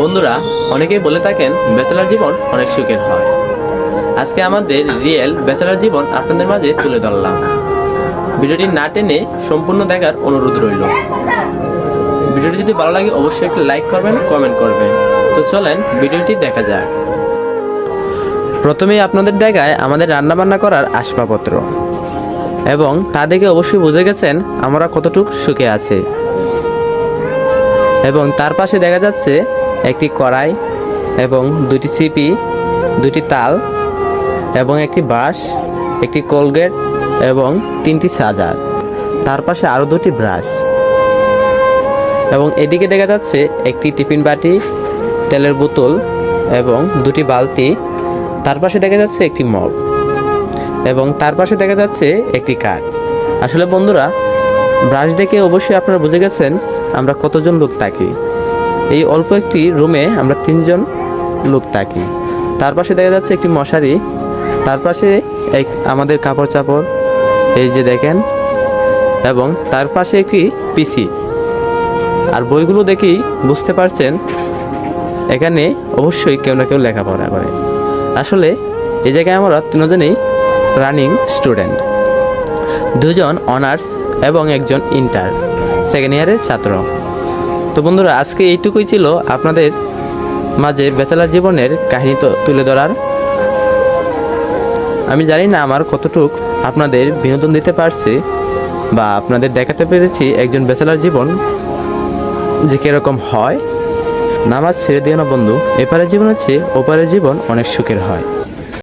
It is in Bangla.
বন্ধুরা, অনেকেই বলে থাকেন ব্যাচেলর জীবন অনেক সুখের হয়। আজকে আমাদের রিয়েল ব্যাচেলর জীবন আপনাদের মাঝে তুলে ধরলাম। ভিডিওটি না টেনে সম্পূর্ণ দেখার অনুরোধ রইল। ভিডিওটি যদি ভালো লাগে অবশ্যই একটি লাইক করবেন, কমেন্ট করবেন। তো চলেন ভিডিওটি দেখা যাক। প্রথমেই আপনাদের দেখায় আমাদের রান্নাবান্না করার আসবাবপত্র, এবং তা দেখে অবশ্যই বুঝে গেছেন আমরা কতটুকু সুখে আছি। এবং তার পাশে দেখা যাচ্ছে একটি কড়াই এবং দুটি চিপি, দুটি তাল এবং একটি বাঁশ, একটি কোলগেট এবং তিনটি চার্জার। তার পাশে আরও দুটি ব্রাশ, এবং এদিকে দেখা যাচ্ছে একটি টিফিন বাটি, তেলের বোতল এবং দুটি বালতি। তার পাশে দেখা যাচ্ছে একটি মগ, এবং তার পাশে দেখা যাচ্ছে একটি কাঠ। আসলে বন্ধুরা, ব্রাশ দেখে অবশ্যই আপনারা বুঝে গেছেন আমরা কতজন লোক থাকি। এই অল্প একটি রুমে আমরা 3জন লোক থাকি। তার পাশে দেখা যাচ্ছে একটি মশারি, তার পাশে আমাদের কাপড় চাপড়, এই যে দেখেন, এবং তার পাশে একটি পিসি। আর বইগুলো দেখেই বুঝতে পারছেন এখানে অবশ্যই কেউ না কেউ লেখাপড়া করে। আসলে এই জায়গায় আমরা 3জনেই রানিং স্টুডেন্ট, 2জন অনার্স এবং একজন ইন্টার সেকেন্ড ইয়ারের ছাত্র। তো বন্ধুরা, আজকে এইটুকুই ছিল আপনাদের মাঝে ব্যাচেলর জীবনের কাহিনী তুলে ধরার। আমি জানি না আমার কতটুক আপনাদের বিনোদন দিতে পারছি বা আপনাদের দেখাতে পেরেছি একজন ব্যাচেলর জীবন যে কীরকম হয়। নামাজ ছেড়ে দিও না বন্ধু, এপারের জীবন হচ্ছে ওপারের জীবন অনেক সুখের হয়।